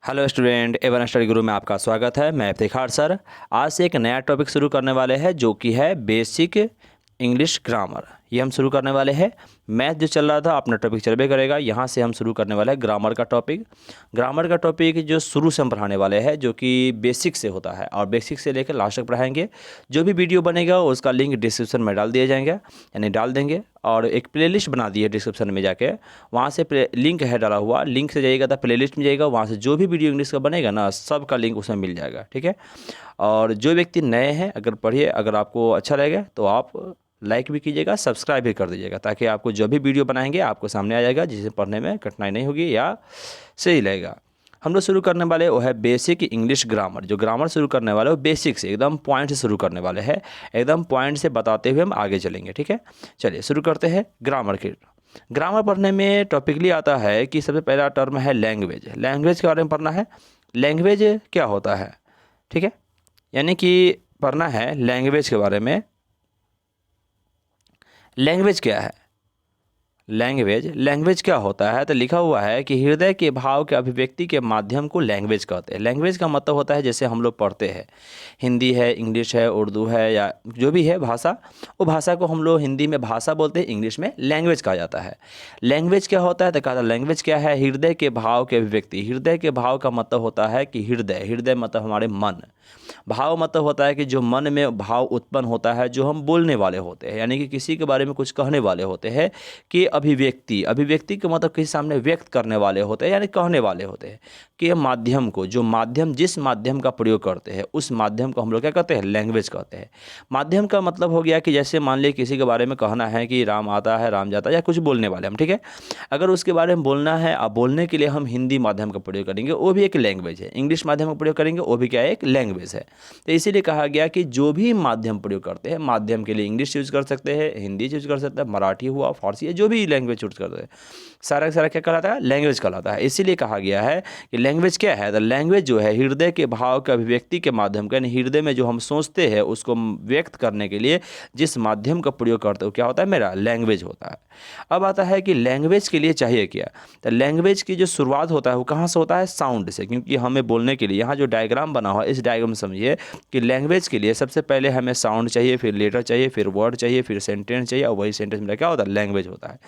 Hello student, Avon study गुरु में आपका स्वागत है। मैं इफ्तिखार सर आज से एक नया टॉपिक शुरू करने वाले हैं जो कि है बेसिक इंग्लिश ग्रामर। ये हम शुरू करने वाले हैं। मैथ जो चल रहा था अपना टॉपिक चलबे करेगा। यहाँ से हम शुरू करने वाले हैं ग्रामर का टॉपिक। ग्रामर का टॉपिक जो शुरू से हम पढ़ाने वाले हैं जो कि बेसिक से होता है और बेसिक से लेकर लास्ट तक पढ़ाएंगे। जो भी वीडियो बनेगा उसका लिंक डिस्क्रिप्शन में डाल दिए जाएंगे, यानी डाल देंगे। और एक प्लेलिस्ट बना दी है डिस्क्रिप्शन में जाके, वहाँ से लिंक है डाला हुआ, लिंक से जाइएगा तो प्लेलिस्ट में जाइएगा, वहाँ से जो भी वीडियो इंग्लिश का बनेगा ना सब का लिंक उसमें मिल जाएगा। ठीक है। और जो व्यक्ति नए हैं अगर पढ़िए, अगर आपको अच्छा लगेगा तो आप लाइक भी कीजिएगा, सब्सक्राइब भी कर दीजिएगा, ताकि आपको जो भी वीडियो बनाएंगे आपको सामने आ जाएगा, जिसे पढ़ने में कठिनाई नहीं होगी या सही लगेगा। हम लोग शुरू करने वाले वो है बेसिक इंग्लिश ग्रामर। जो ग्रामर शुरू करने वाले वो बेसिक से एकदम पॉइंट से शुरू करने वाले हैं। एकदम पॉइंट से बताते हुए हम आगे चलेंगे। ठीक है, चलिए शुरू करते हैं ग्रामर की। ग्रामर पढ़ने में टॉपिकली आता है कि सबसे पहला टर्म है लैंग्वेज। लैंग्वेज के बारे में पढ़ना है। लैंग्वेज क्या होता है, ठीक है, यानी कि पढ़ना है लैंग्वेज के बारे में। लैंग्वेज क्या है, लैंग्वेज क्या होता है, तो लिखा हुआ है कि हृदय के भाव के अभिव्यक्ति के माध्यम को लैंग्वेज कहते हैं। लैंग्वेज का मतलब होता है जैसे हम लोग पढ़ते हैं, हिंदी है, इंग्लिश है, उर्दू है, या जो भी है भाषा, वो भाषा को हम लोग हिंदी में भाषा बोलते हैं, इंग्लिश में लैंग्वेज कहा जाता है। लैंग्वेज क्या होता है, तो कहा लैंग्वेज क्या है, हृदय के भाव के अभिव्यक्ति। हृदय के भाव का मतलब होता है कि हृदय मतलब हमारे मन, भाव मतलब होता है कि जो मन में भाव उत्पन्न होता है, जो हम बोलने वाले होते हैं, यानी कि किसी के बारे में कुछ कहने वाले होते हैं। कि अभिव्यक्ति के मतलब किसी सामने व्यक्त करने वाले होते हैं, यानी कहने वाले होते हैं। कि माध्यम को, जो माध्यम जिस माध्यम का प्रयोग करते हैं उस माध्यम को हम लोग क्या कहते हैं, लैंग्वेज कहते हैं। माध्यम का मतलब हो गया कि जैसे मान लीजिए किसी के बारे में कहना है कि राम आता है, राम जाता है, या कुछ बोलने वाले हम, ठीक है। अगर उसके बारे में बोलना है, अब बोलने के लिए हम हिंदी माध्यम का प्रयोग करेंगे, वो भी एक लैंग्वेज है। इंग्लिश माध्यम का प्रयोग करेंगे, वो भी क्या है, एक लैंग्वेज है। तो इसीलिए कहा गया कि जो भी माध्यम प्रयोग करते हैं, माध्यम के लिए इंग्लिश यूज़ कर सकते हैं, हिंदी यूज़ कर सकते हैं, मराठी हुआ, फारसी है, जो भी लैंग्वेज यूज़ करते हैं, सारा का सारा क्या कहलाता है, लैंग्वेज कहलाता है। इसीलिए कहा गया है कि लैंग्वेज क्या है, तो लैंग्वेज जो है हृदय के भाव के अभिव्यक्ति के माध्यम का, यानी हृदय में जो हम सोचते हैं उसको व्यक्त करने के लिए जिस माध्यम का प्रयोग करते हो क्या होता है, मेरा लैंग्वेज होता है। अब आता है कि लैंग्वेज के लिए चाहिए क्या, तो लैंग्वेज की जो शुरुआत होता है वो कहाँ से होता है, साउंड से। क्योंकि हमें बोलने के लिए यहाँ जो डायग्राम बना हुआ है, इस डायग्राम में समझिए कि लैंग्वेज के लिए सबसे पहले हमें साउंड चाहिए, फिर लेटर चाहिए, फिर वर्ड चाहिए, फिर सेंटेंस चाहिए, और वही सेंटेंस मेरा क्या होता है, लैंग्वेज होता है।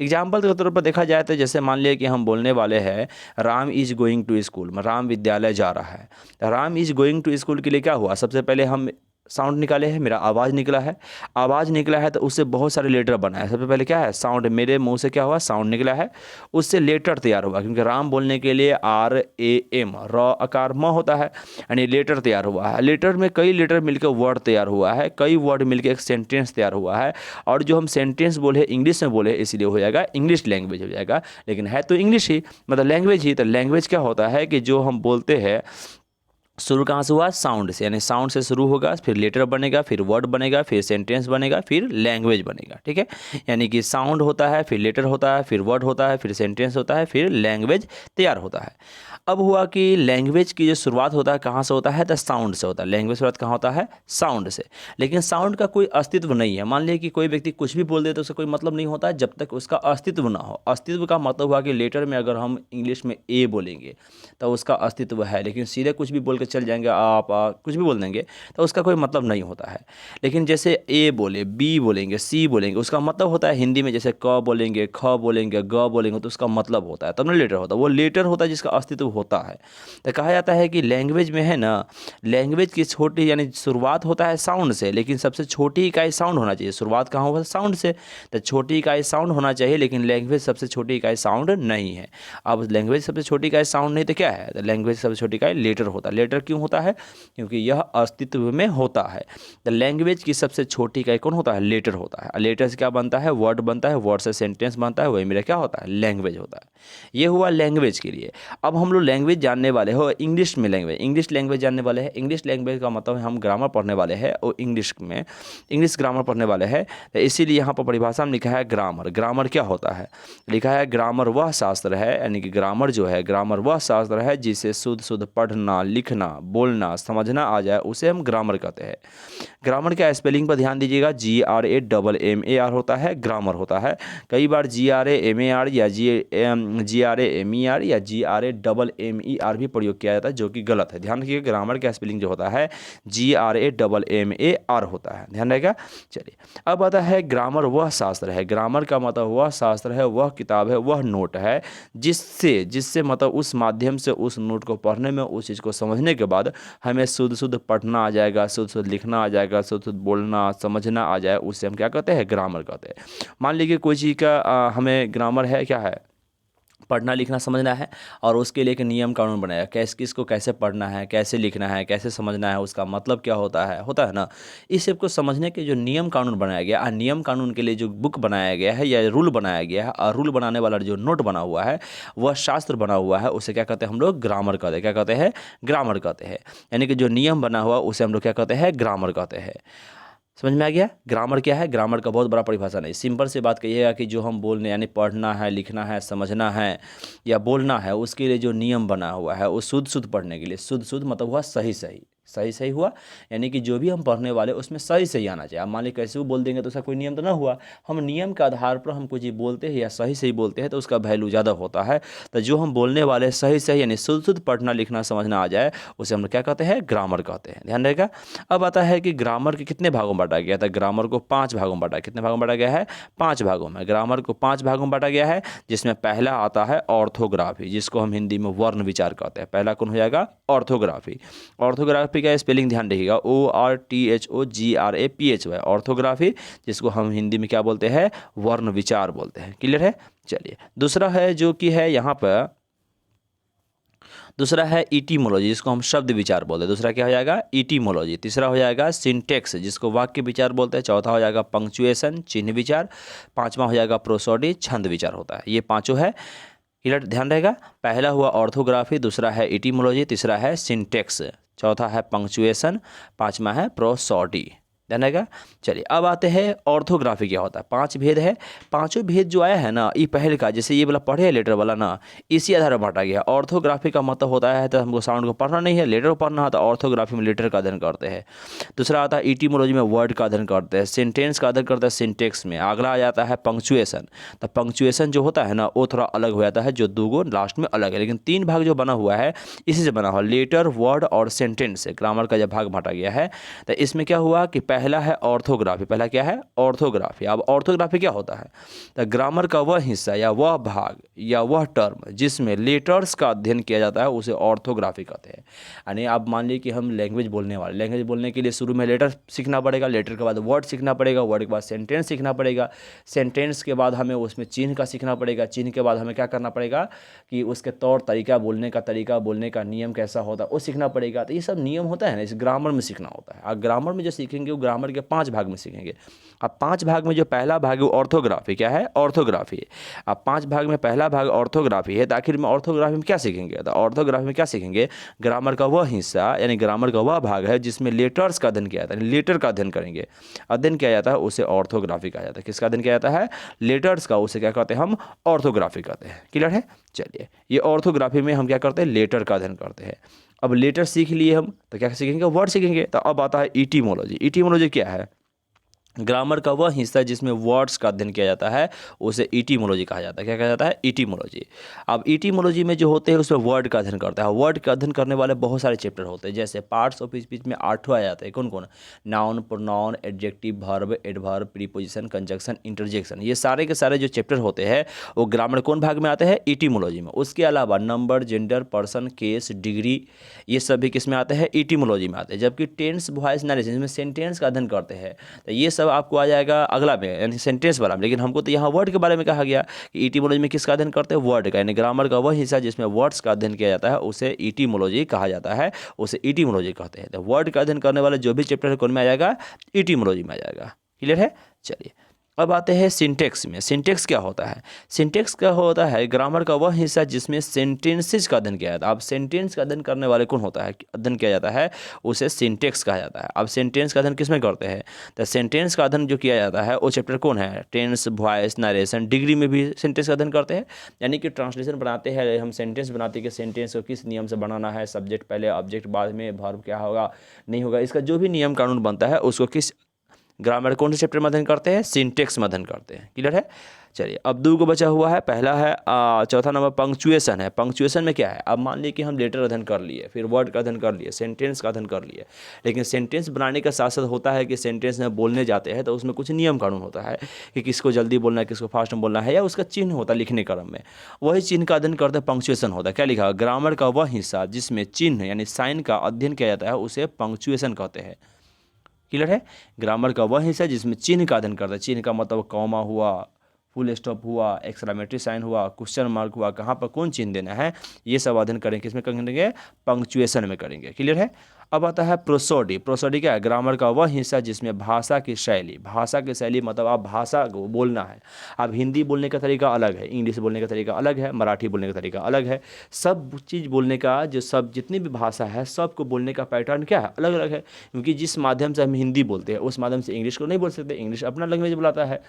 एग्जाम्पल के तौर पर देखा जाए तो जैसे मान लिया कि हम बोलने वाले हैं Ram is going to school, Ram विद्यालय जा रहा है। Ram is going to school के लिए क्या हुआ, सबसे पहले हम साउंड निकाले हैं, मेरा आवाज़ निकला है। आवाज़ निकला है तो उससे बहुत सारे लेटर बना है। सबसे पहले क्या है, साउंड, मेरे मुंह से क्या हुआ, साउंड निकला है, उससे लेटर तैयार हुआ। क्योंकि राम बोलने के लिए RAM, र आकार म होता है, यानी लेटर तैयार हुआ है। लेटर में कई लेटर मिलकर वर्ड तैयार हुआ है, कई वर्ड मिलकर एक सेंटेंस तैयार हुआ है। और जो हम सेंटेंस बोले इंग्लिश में बोले, इसलिए हो जाएगा इंग्लिश लैंग्वेज हो जाएगा, लेकिन है तो इंग्लिश ही, मतलब लैंग्वेज ही। तो लैंग्वेज क्या होता है कि जो हम बोलते हैं शुरू कहाँ से हुआ, साउंड से, यानी साउंड से शुरू होगा, फिर लेटर बनेगा, फिर वर्ड बनेगा, फिर सेंटेंस बनेगा, फिर लैंग्वेज बनेगा। ठीक है, यानी कि साउंड होता है, फिर लेटर होता है, फिर वर्ड होता है, फिर सेंटेंस होता है, फिर लैंग्वेज तैयार होता है। अब हुआ कि लैंग्वेज की जो शुरुआत होता है कहाँ से होता है, तो साउंड से होता है। लैंग्वेज शुरुआत कहाँ होता है, साउंड से। लेकिन साउंड का कोई अस्तित्व नहीं है। मान लीजिए कि कोई व्यक्ति कुछ भी बोल दे तो उसका कोई मतलब नहीं होता जब तक उसका अस्तित्व ना हो। अस्तित्व का मतलब हुआ कि लेटर में अगर हम इंग्लिश में ए बोलेंगे तो उसका अस्तित्व है, लेकिन सीधे कुछ भी बोल के चल जाएंगे, आप कुछ भी बोल देंगे तो उसका कोई मतलब नहीं होता है। लेकिन जैसे ए बोले, बी बोलेंगे, सी बोलेंगे, उसका मतलब होता है हिंदी में जैसे क बोलेंगे, ख बोलेंगे, ग बोलेंगे, तो उसका मतलब होता है, तब ना लेटर होता है। वो लेटर होता है जिसका अस्तित्व होता है। तो कहा जाता है कि लैंग्वेज में है ना, लैंग्वेज की छोटी यानी शुरुआत होता है साउंड से, लेकिन सबसे छोटी इकाई साउंड होना चाहिए। शुरुआत कहाँ होगा, साउंड से। तो छोटी इकाई साउंड होना चाहिए, लेकिन लैंग्वेज सबसे छोटी इकाई साउंड नहीं है। अब लैंग्वेज सबसे छोटी इकाई साउंड नहीं तो क्या है, तो लैंग्वेज सबसे छोटी इकाई लेटर होता है। लेटर क्यों होता है, क्योंकि यह अस्तित्व में होता है। तो लैंग्वेज की सबसे छोटी इकाई कौन होता है, लेटर होता है। लेटर से क्या बनता है, वर्ड बनता है, वर्ड से सेंटेंस बनता है, वही मेरा क्या होता है, लैंग्वेज होता है। ये हुआ लैंग्वेज के लिए। अब हम लोग लैंग्वेज जानने वाले हो इंग्लिश में, इंग्लिश लैंग्वेज जानने वाले हैं। इंग्लिश लैंग्वेज का मतलब है हम ग्रामर पढ़ने वाले हैं और इंग्लिश में इंग्लिश ग्रामर पढ़ने वाले हैं। तो इसीलिए यहाँ पर परिभाषा में लिखा है ग्रामर। ग्रामर क्या होता है, लिखा है ग्रामर वह शास्त्र है, यानी कि ग्रामर जो है, ग्रामर वह शास्त्र है जिसे शुद्ध शुद्ध पढ़ना, लिखना, बोलना, समझना आ जाए, उसे हम ग्रामर कहते हैं। ग्रामर का स्पेलिंग पर ध्यान दीजिएगा, GRAMMAR होता है, ग्रामर होता है। कई बार GRAMAR या GRAMER या GRAMMAR GRAMMAR भी प्रयोग किया जाता है, जो कि गलत है। ध्यान रखिएगा, ग्रामर का स्पेलिंग जो होता है GRAMMAR होता है, ध्यान रहेगा। चलिए, अब आता है ग्रामर वह शास्त्र है, ग्रामर का मतलब वह शास्त्र है, वह किताब है, वह नोट है जिससे जिससे मतलब उस माध्यम से उस नोट को पढ़ने में, उस चीज़ को समझने के बाद हमें शुद्ध शुद्ध पढ़ना आ जाएगा, शुद्ध शुद्ध लिखना आ जाएगा, शुद्ध शुद्ध बोलना समझना आ जाए, उससे हम क्या कहते हैं, ग्रामर कहते हैं। मान लीजिए कोई चीज़ का हमें ग्रामर है, क्या है, पढ़ना लिखना समझना है, और उसके लिए एक नियम कानून बनाया, कैसे किसको कैसे पढ़ना है, कैसे लिखना है, कैसे समझना है, उसका मतलब क्या होता है ना। इस सब को समझने के जो नियम कानून बनाया गया, नियम कानून के लिए जो बुक बनाया गया है या रूल बनाया गया है, और रूल बनाने वाला जो नोट बना हुआ है, वह शास्त्र बना हुआ है, उसे क्या कहते हैं हम लोग, ग्रामर कहते हैं। क्या कहते हैं, ग्रामर कहते हैं। यानी कि जो नियम बना हुआ उसे हम लोग क्या कहते हैं, ग्रामर कहते हैं। समझ में आ गया, ग्रामर क्या है। ग्रामर का बहुत बड़ा परिभाषा नहीं, सिंपल से बात कहिएगा कि जो हम बोलने यानी पढ़ना है, लिखना है, समझना है या बोलना है, उसके लिए जो नियम बना हुआ है, वो शुद्ध शुद्ध पढ़ने के लिए, शुद्ध शुद्ध मतलब हुआ सही सही, सही सही हुआ, यानी कि जो भी हम पढ़ने वाले उसमें सही सही आना चाहिए। आप मान लीजिए कैसे भी बोल देंगे तो उसका कोई नियम तो ना हुआ। हम नियम के आधार पर हम कुछ बोलते हैं या सही सही बोलते हैं तो उसका वैल्यू ज़्यादा होता है। तो जो हम बोलने वाले सही सही यानी शुद्ध शुद्ध पढ़ना लिखना समझना आ जाए, उसे हम क्या कहते हैं, ग्रामर कहते हैं। ध्यान रहेगा। अब आता है कि ग्रामर के कितने भागों में बांटा गया था। ग्रामर को 5 भागों में बांटा, कितने भागों में बांटा गया है, 5 भागों में। ग्रामर को 5 भागों में बांटा गया है, जिसमें पहला आता है ऑर्थोग्राफी, जिसको हम हिंदी में वर्ण विचार कहते हैं। पहला कौन हो जाएगा, ऑर्थोग्राफी। ऑर्थोग्राफी का स्पेलिंग ध्यान रखिएगा, ORTHOGRAPHY, ऑर्थोग्राफी, जिसको हम हिंदी में क्या बोलते हैं, वर्ण विचार बोलते हैं। क्लियर है। चलिए, दूसरा है जो कि है यहाँ पर, दूसरा है इटीमोलॉजी, जिसको हम शब्द विचार बोलते हैं। दूसरा क्या हो जाएगा, इटीमोलॉजी। तीसरा हो जाएगा सिंटेक्स, जिसको वाक्य विचार बोलते हैं। चौथा हो जाएगा पंक्चुएशन, चिन्ह विचार। पांचवा हो जाएगा प्रोसोडी, छंद विचार होता है। ये पांचों है। क्लियर, ध्यान रहेगा। पहला हुआ ऑर्थोग्राफी, दूसरा है इटीमोलॉजी, तीसरा है सिंटेक्स, चौथा है पंक्चुएशन, पांचवा है प्रोसोडी। ध्यान रहेगा। चलिए, अब आते हैं ऑर्थोग्राफी क्या होता है। 5 भेद है। पांचों भेद जो आया है ना, ये पहले का, जैसे ये वाला पढ़े लेटर वाला ना, इसी आधार पर बांटा गया। ऑर्थोग्राफी का मतलब होता है तो हमको साउंड को पढ़ना नहीं है, लेटर को पढ़ना है, तो ऑर्थोग्राफी में लेटर का अध्ययन करते हैं। दूसरा आता है इटीमोलॉजी में वर्ड का अध्ययन करते हैं। सेंटेंस का अध्ययन करते हैं सिंटेक्स में। अगला आ जाता है पंक्चुएशन। तो पंक्चुएशन जो होता है ना, वो थोड़ा अलग हो जाता है, जो दो लास्ट में अलग है, लेकिन 3 भाग जो बना हुआ है इसी से बना हुआ, लेटर, वर्ड और सेंटेंस से ग्रामर का जब भाग बांटा गया है। तो इसमें क्या हुआ कि पहला है ऑर्थोग्राफी। पहला क्या है, ऑर्थोग्राफी। अब ऑर्थोग्राफी क्या होता है, तो ग्रामर का वह हिस्सा या वह भाग या वह टर्म जिसमें लेटर्स का अध्ययन किया जाता है, उसे ऑर्थोग्राफी कहते हैं। यानी आप मान लीजिए कि हम लैंग्वेज बोलने वाले, लैंग्वेज बोलने के लिए शुरू में लेटर सीखना पड़ेगा, लेटर के बाद वर्ड सीखना पड़ेगा, वर्ड के बाद सेंटेंस सीखना पड़ेगा, सेंटेंस के बाद हमें उसमें चिन्ह का सीखना पड़ेगा, चिन्ह के बाद हमें क्या करना पड़ेगा कि उसके तौर तरीका, बोलने का नियम कैसा होता है वो सीखना पड़ेगा। तो ये सब नियम होता है ना, इस ग्रामर में सीखना होता है। और ग्रामर में जो सीखेंगे वो ग्रामर के 5 भाग में सीखेंगे। अब 5 भाग में जो पहला भाग है वो ऑर्थोग्राफी। क्या है, ऑर्थोग्राफी। अब 5 भाग में पहला भाग ऑर्थोग्राफी है, तो आखिर में ऑर्थोग्राफी में क्या सीखेंगे, तो ऑर्थोग्राफी में क्या सीखेंगे, ग्रामर का वह हिस्सा यानी ग्रामर का वह भाग है जिसमें लेटर्स का अध्ययन किया जाता है, लेटर का अध्ययन करेंगे, अध्ययन किया जाता है, उसे ऑर्थोग्राफी कहा जाता है। किसका अध्ययन किया जाता है, लेटर्स का, उसे क्या कहते हैं हम, ऑर्थोग्राफी कहते हैं। क्लियर है। चलिए, ये ऑर्थोग्राफी में हम क्या करते हैं, लेटर का अध्ययन करते हैं। अब लेटर सीख लिए हम, तो क्या सीखेंगे, वर्ड सीखेंगे। तो अब आता है इटीमोलॉजी। इटीमोलॉजी क्या है, ग्रामर का वह हिस्सा जिसमें वर्ड्स का अध्ययन किया जाता है, उसे इटीमोलॉजी कहा जाता है। क्या कहा जाता है, इटीमोलॉजी। अब इटीमोलॉजी में जो होते हैं उसमें वर्ड का अध्ययन करता है। वर्ड का अध्ययन करने वाले बहुत सारे चैप्टर होते हैं, जैसे पार्ट्स ऑफ स्पीच में 8 आ जाते हैं। कौन कौन, noun, pronoun, adjective, verb, adverb, preposition, conjunction, interjection. ये सारे के सारे जो चैप्टर होते हैं वो ग्रामर कौन भाग में आते हैं, इटीमोलॉजी में। उसके अलावा number, gender, person, case, degree, ये सभी किस में आते हैं, इटीमोलॉजी में आते हैं। जबकि टेंस, वॉइस, नरेशन में सेंटेंस का अध्ययन करते हैं, तो ये सब आपको आ जाएगा अगला में, यानी सेंटेंस वाला में। लेकिन हमको तो यहाँ वर्ड के बारे में कहा गया कि इटीमोलॉजी में किसका अध्ययन करते हैं, वर्ड का। यानी ग्रामर का वह हिस्सा जिसमें वर्ड्स का अध्ययन किया जाता है उसे इटीमोलॉजी कहा जाता है, उसे इटीमोलॉजी कहते हैं। तो वर्ड का अध्ययन करने वाले जो भी चैप्टर है कौन में आ जाएगा, इटीमोलॉजी में आ जाएगा। क्लियर है। चलिए, अब आते हैं सिंटेक्स में। सिंटेक्स क्या होता है, सिंटेक्स क्या होता है, ग्रामर का वह हिस्सा जिसमें सेंटेंसेस का अध्ययन किया जाता है। अब सेंटेंस का अध्ययन करने वाले कौन होता है, अध्ययन किया जाता है, उसे सिंटेक्स कहा जाता है। अब सेंटेंस का अध्ययन किस में करते हैं, तो सेंटेंस का अध्ययन जो किया जाता है वो चैप्टर कौन है, टेंस, वॉइस, नरेशन, डिग्री में भी सेंटेंस का अध्ययन करते हैं। यानी कि ट्रांसलेशन बनाते हैं हम, सेंटेंस बनाते हैं कि सेंटेंस को किस नियम से बनाना है, सब्जेक्ट पहले, ऑब्जेक्ट बाद में, वर्ब क्या होगा नहीं होगा, इसका जो भी नियम कानून बनता है उसको किस ग्रामर कौन से चैप्टर में अध्ययन करते हैं? सिंटेक्स में अध्ययन करते हैं। क्लियर है? चलिए अब 2 को बचा हुआ है। पहला है चौथा नंबर पंक्चुएशन है। पंक्चुएशन में क्या है? अब मान लीजिए कि हम लेटर अध्ययन कर लिए, फिर वर्ड का अध्ययन कर लिए, सेंटेंस का अध्ययन कर लिए, लेकिन सेंटेंस बनाने का साथ साथ होता है कि सेंटेंस में बोलने जाते हैं तो उसमें कुछ नियम कानून होता है कि किसको जल्दी बोलना है, किसको फास्ट में बोलना है, या उसका चिन्ह होता है लिखने क्रम में, वही चिन्ह का अध्ययन करते हैं पंक्चुएशन होता है। क्या लिखा? ग्रामर का वह हिस्सा जिसमें चिन्ह यानी साइन का अध्ययन किया जाता है उसे पंक्चुएशन कहते हैं। क्लियर है? ग्रामर का वह हिस्सा जिसमें चिन्ह का अध्ययन करता है। चिन्ह का मतलब कॉमा हुआ, फुल स्टॉप हुआ, एक्सक्लेमेटरी साइन हुआ, क्वेश्चन मार्क हुआ, कहाँ पर कौन चिन्ह देना है, ये सब अध्ययन करेंगे। किसमें करेंगे? पंक्चुएशन में करेंगे। क्लियर है? अब आता है प्रोसोडी। प्रोसोडी क्या है? ग्रामर का वह हिस्सा जिसमें भाषा की शैली, भाषा की शैली मतलब आप भाषा को बोलना है। अब हिंदी बोलने का तरीका अलग है, इंग्लिश बोलने का तरीका अलग है, मराठी बोलने का तरीका अलग है। सब चीज़ बोलने का जो सब जितनी भी भाषा है सबको बोलने का पैटर्न क्या है? अलग अलग है। क्योंकि जिस माध्यम से हम हिंदी बोलते हैं उस माध्यम से इंग्लिश को नहीं बोल सकते। इंग्लिश अपना लैंग्वेज बुलाता है।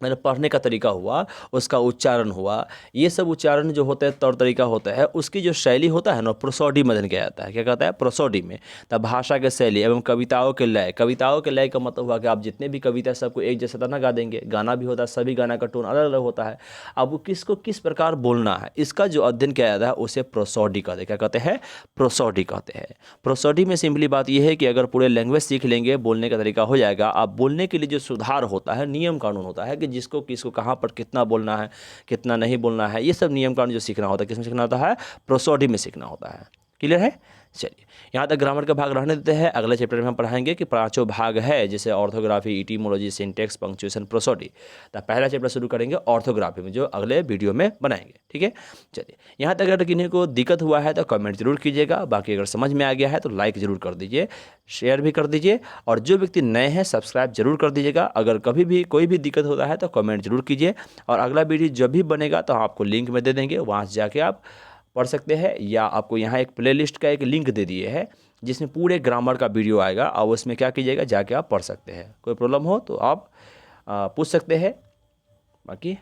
मैंने पढ़ने का तरीका हुआ, उसका उच्चारण हुआ, ये सब उच्चारण जो होता है तौर तरीका होता है, उसकी जो शैली होता है ना प्रोसोडी में अध्ययन किया जाता है। क्या कहता है? प्रोसोडी में। तब भाषा के शैली एवं कविताओं के लय। कविताओं के लय का मतलब हुआ कि आप जितने भी कविता सबको एक जैसा ना गा देंगे। गाना भी होता है, सभी गाना का टोन अलग अलग होता है। अब वो किसको किस प्रकार बोलना है इसका जो अध्ययन किया जाता है उसे प्रोसोडी कहते हैं। क्या कहते हैं? प्रोसोडी कहते हैं। प्रोसोडी में सिंपली बात यह है कि अगर पूरे लैंग्वेज सीख लेंगे, बोलने का तरीका हो जाएगा। आप बोलने के लिए जो सुधार होता है, नियम कानून होता है कि जिसको किसको कहाँ पर कितना बोलना है, कितना नहीं बोलना है, ये सब नियम कानून जो सीखना होता है, किसमें सीखना होता है? प्रोसोडी में सीखना होता है। क्लियर है? चलिए यहाँ तक ग्रामर का भाग रहने देते हैं। अगले चैप्टर में हम पढ़ाएंगे कि 5 भाग है, जैसे orthography, etymology, syntax, punctuation, prosody. तो पहला चैप्टर शुरू करेंगे ऑर्थोग्राफी में, जो अगले वीडियो में बनाएंगे। ठीक है? चलिए यहाँ तक अगर किन्हीं को दिक्कत हुआ है तो कमेंट जरूर कीजिएगा। बाकी अगर समझ में आ गया है तो लाइक ज़रूर कर दीजिए, शेयर भी कर दीजिए, और जो व्यक्ति नए हैं सब्सक्राइब जरूर कर दीजिएगा। अगर कभी भी कोई भी दिक्कत होता है तो कमेंट जरूर कीजिए, और अगला वीडियो जब भी बनेगा तो आपको लिंक में दे देंगे, वहाँ से जाके आप पढ़ सकते हैं। या आपको यहाँ एक प्लेलिस्ट का एक लिंक दे दिए है जिसमें पूरे ग्रामर का वीडियो आएगा, और उसमें क्या कीजिएगा, जाके आप पढ़ सकते हैं। कोई प्रॉब्लम हो तो आप पूछ सकते हैं। बाकी